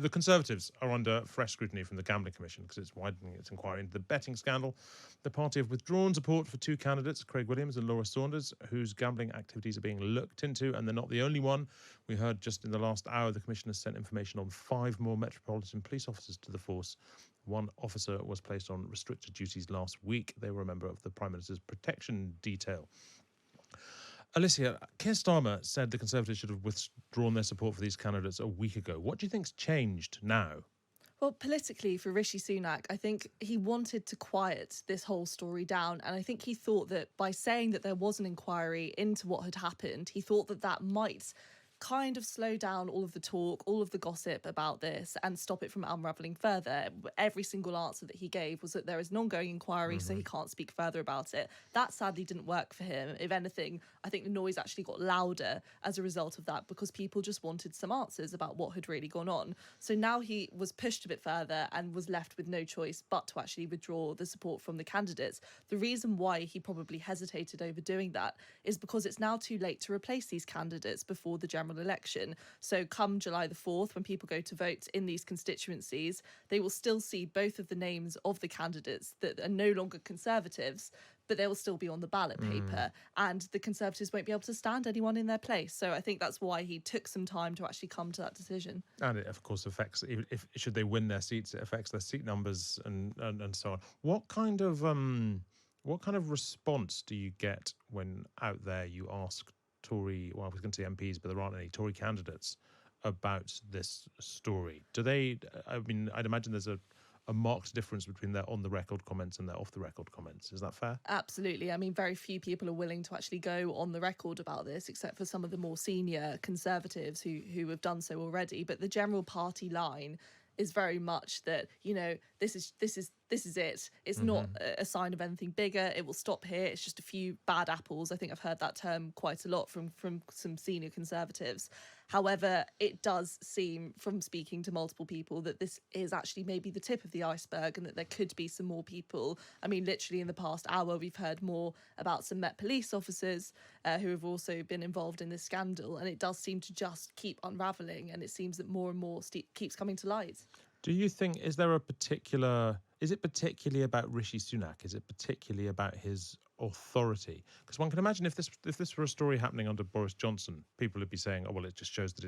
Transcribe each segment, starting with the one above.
The Conservatives are under fresh scrutiny from the Gambling Commission because it's widening its inquiry into the betting scandal. The party have withdrawn support for two candidates, Craig Williams and Laura Saunders, whose gambling activities are being looked into, and they're not the only one. We heard just in the last hour the Commission has sent information on 5 more Metropolitan Police officers to the force. One officer was placed on restricted duties last week. They were a member of the Prime Minister's protection detail. Alicia, Keir Starmer said the Conservatives should have withdrawn their support for these candidates a week ago. What do you think's changed now? Well, politically, for Rishi Sunak, I think he wanted to quiet this whole story down. And I think he thought that by saying that there was an inquiry into what had happened, he thought that that might kind of slow down all of the talk, all of the gossip about this and stop it from unravelling further. Every single answer that he gave was that there is an ongoing inquiry, so he can't speak further about it. That sadly didn't work for him. If anything, I think the noise actually got louder as a result of that because people just wanted some answers about what had really gone on. So now he was pushed a bit further and was left with no choice but to actually withdraw the support from the candidates. The reason why he probably hesitated over doing that is because it's now too late to replace these candidates before the general election. So come July the 4th, when people go to vote in these constituencies, they will still see both of the names of the candidates that are no longer Conservatives, but they will still be on the ballot paper, and the Conservatives won't be able to stand anyone in their place. So I think that's why he took some time to actually come to that decision. And it, of course, affects, if should they win their seats, it affects their seat numbers and so on. What kind of response do you get when out there you ask Tory, well, I was going to say MPs, but there aren't any Tory candidates about this story? Do they, I mean, I'd imagine there's a marked difference between their on-the-record comments and their off-the-record comments. Is that fair? Absolutely. I mean, very few people are willing to actually go on the record about this, except for some of the more senior Conservatives who have done so already. But the general party line is very much that, you know, this is it. It's not a sign of anything bigger. It will stop here. It's just a few bad apples. I think I've heard that term quite a lot from some senior Conservatives. However, it does seem from speaking to multiple people that this is actually maybe the tip of the iceberg and that there could be some more people. I mean, literally in the past hour, we've heard more about some Met Police officers who have also been involved in this scandal. And it does seem to just keep unravelling. And it seems that more and more keeps coming to light. Do you think, is it particularly about Rishi Sunak? Is it particularly about his authority? Because one can imagine if this were a story happening under Boris Johnson, people would be saying, oh, well, it just shows that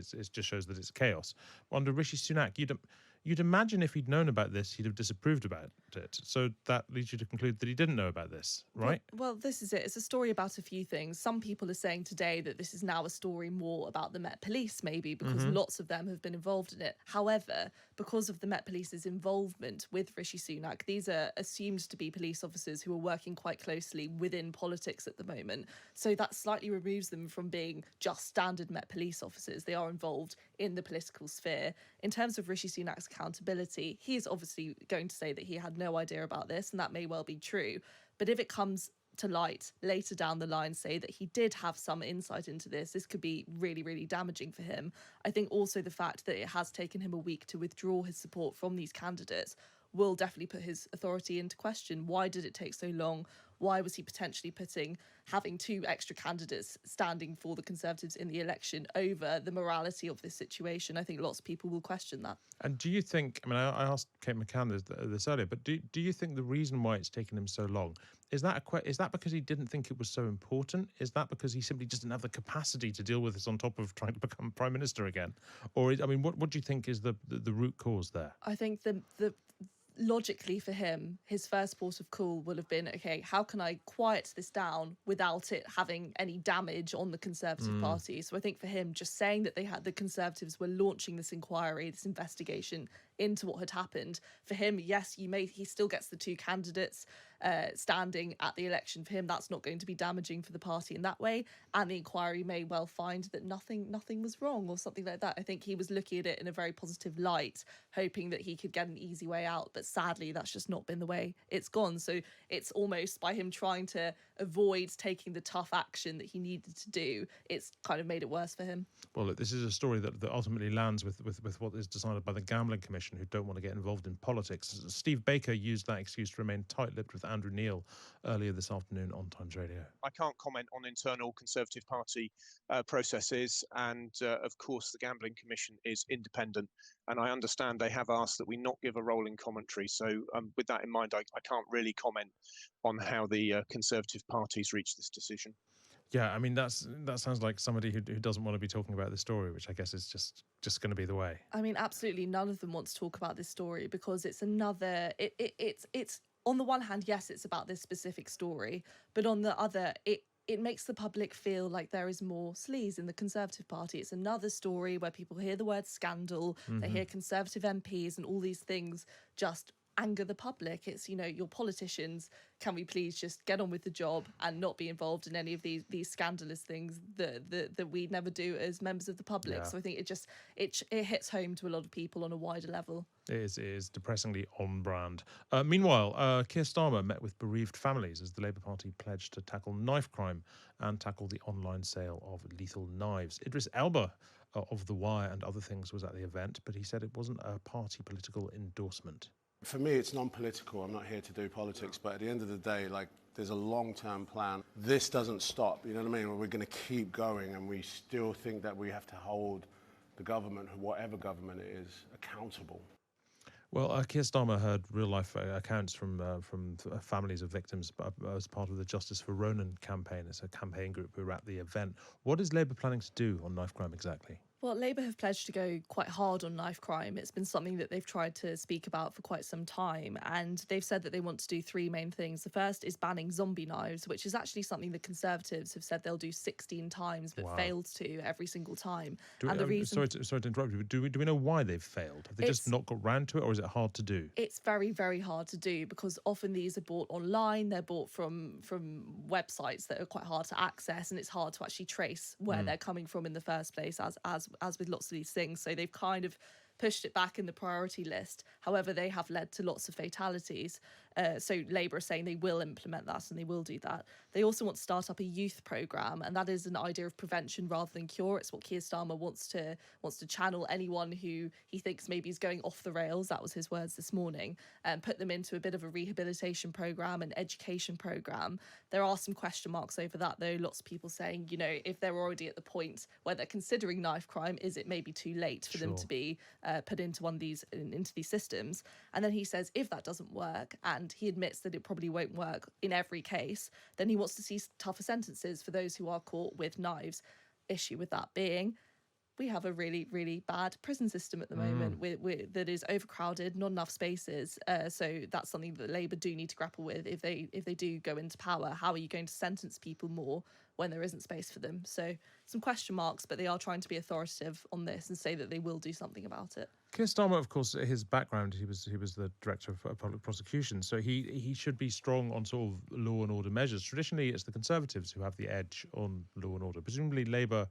it's chaos. Under Rishi Sunak, you'd imagine if he'd known about this, he'd have disapproved about it. So that leads you to conclude that he didn't know about this, right? Well, this is it. It's a story about a few things. Some people are saying today that this is now a story more about the Met Police, maybe, because lots of them have been involved in it. However, because of the Met Police's involvement with Rishi Sunak, these are assumed to be police officers who are working quite closely within politics at the moment. So that slightly removes them from being just standard Met Police officers. They are involved in the political sphere. In terms of Rishi Sunak's accountability, he is obviously going to say that he had no idea about this, and that may well be true. But if it comes to light later down the line, say that he did have some insight into this could be really, really damaging for him. I think also the fact that it has taken him a week to withdraw his support from these candidates will definitely put his authority into question. Why did it take so long? Why was he potentially having 2 extra candidates standing for the Conservatives in the election over the morality of this situation? I think lots of people will question that. And do you think, I mean, I asked Kate McCann this earlier, but do you think the reason why it's taken him so long, is that because he didn't think it was so important? Is that because he simply just didn't have the capacity to deal with this on top of trying to become Prime Minister again? Or, I mean, what do you think is the root cause there? I think the logically for him, his first port of call will have been, okay, how can I quiet this down without it having any damage on the Conservative Party? So I think for him, just saying that the Conservatives were launching this inquiry, this investigation into what had happened, for him, yes, he still gets the 2 candidates standing at the election. For him, that's not going to be damaging for the party in that way, and the inquiry may well find that nothing was wrong or something like that. I think he was looking at it in a very positive light, hoping that he could get an easy way out, but sadly that's just not been the way it's gone. So it's almost by him trying to avoid taking the tough action that he needed to do, it's kind of made it worse for him. Well, look, this is a story that ultimately lands with what is decided by the Gambling Commission. Commission who don't want to get involved in politics. Steve Baker used that excuse to remain tight-lipped with Andrew Neil earlier this afternoon on Times Radio. I can't comment on internal Conservative Party processes, and of course the Gambling Commission is independent, and I understand they have asked that we not give a rolling commentary. So with that in mind, I can't really comment on how the Conservative Party's reached this decision. Yeah, I mean, that sounds like somebody who doesn't want to be talking about the story, which I guess is just going to be the way. I mean, absolutely none of them want to talk about this story because it's another. It's on the one hand, yes, it's about this specific story, but on the other, it makes the public feel like there is more sleaze in the Conservative Party. It's another story where people hear the word scandal, they hear Conservative MPs, and all these things just anger the public. It's, you know, your politicians, can we please just get on with the job and not be involved in any of these scandalous things that we never do as members of the public. So I think it hits home to a lot of people on a wider level. It is depressingly on brand. Meanwhile, Keir Starmer met with bereaved families as the Labour Party pledged to tackle knife crime and tackle the online sale of lethal knives. Idris Elba of The Wire and other things was at the event, but he said it wasn't a party political endorsement. For me, it's non-political. I'm not here to do politics, but at the end of the day, like, there's a long-term plan. This doesn't stop, you know what I mean? We're going to keep going, and we still think that we have to hold the government, whatever government it is, accountable. Well, Keir Starmer heard real-life accounts from families of victims as part of the Justice for Ronan campaign. It's a campaign group who were at the event. What is Labour planning to do on knife crime exactly? Well, Labour have pledged to go quite hard on knife crime. It's been something that they've tried to speak about for quite some time, and they've said that they want to do three main things. The first is banning zombie knives, which is actually something the Conservatives have said they'll do 16 times, but failed to every single time. And the reason... Sorry to interrupt you, but do we know why they've failed? Have they just not got round to it, or is it hard to do? It's very, very hard to do because often these are bought online. They're bought from websites that are quite hard to access, and it's hard to actually trace where they're coming from in the first place, as with lots of these things. So they've kind of pushed it back in the priority list. However, they have led to lots of fatalities. So Labour are saying they will implement that and they will do that. They also want to start up a youth programme, and that is an idea of prevention rather than cure. It's what Keir Starmer wants to channel anyone who he thinks maybe is going off the rails, that was his words this morning, and put them into a bit of a rehabilitation programme and education programme. There are some question marks over that, though. Lots of people saying, you know, if they're already at the point where they're considering knife crime, is it maybe too late for them to be put into into these systems? And then he says if that doesn't work, and he admits that it probably won't work in every case, then he wants to see tougher sentences for those who are caught with knives. Issue with that being, we have a really, really bad prison system at the moment that is overcrowded, not enough spaces. So that's something that Labour do need to grapple with if they do go into power. How are you going to sentence people more when there isn't space for them? So some question marks, but they are trying to be authoritative on this and say that they will do something about it. Keir Starmer, of course, his background, he was the director of public prosecution, so he should be strong on sort of law and order measures. Traditionally, it's the Conservatives who have the edge on law and order. Presumably, Labour,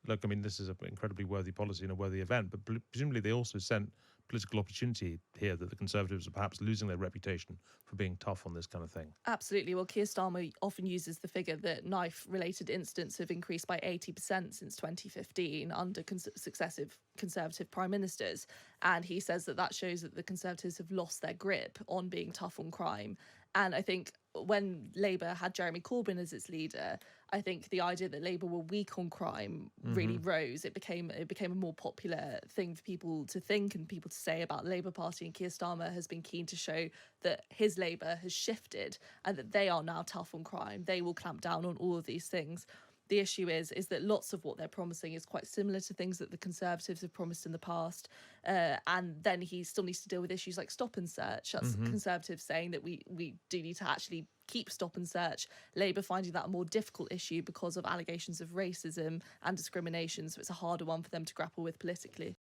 look, I mean, this is an incredibly worthy policy and a worthy event, but presumably they also sent political opportunity here that the Conservatives are perhaps losing their reputation for being tough on this kind of thing. Absolutely. Well, Keir Starmer often uses the figure that knife-related incidents have increased by 80% since 2015 under successive Conservative prime ministers. And he says that shows that the Conservatives have lost their grip on being tough on crime. And I think when Labour had Jeremy Corbyn as its leader, I think the idea that Labour were weak on crime really rose. It became a more popular thing for people to think and people to say about the Labour Party. And Keir Starmer has been keen to show that his Labour has shifted and that they are now tough on crime. They will clamp down on all of these things. The issue is that lots of what they're promising is quite similar to things that the Conservatives have promised in the past. And then he still needs to deal with issues like stop and search. That's Conservatives saying that we do need to actually keep stop and search. Labour finding that a more difficult issue because of allegations of racism and discrimination. So it's a harder one for them to grapple with politically.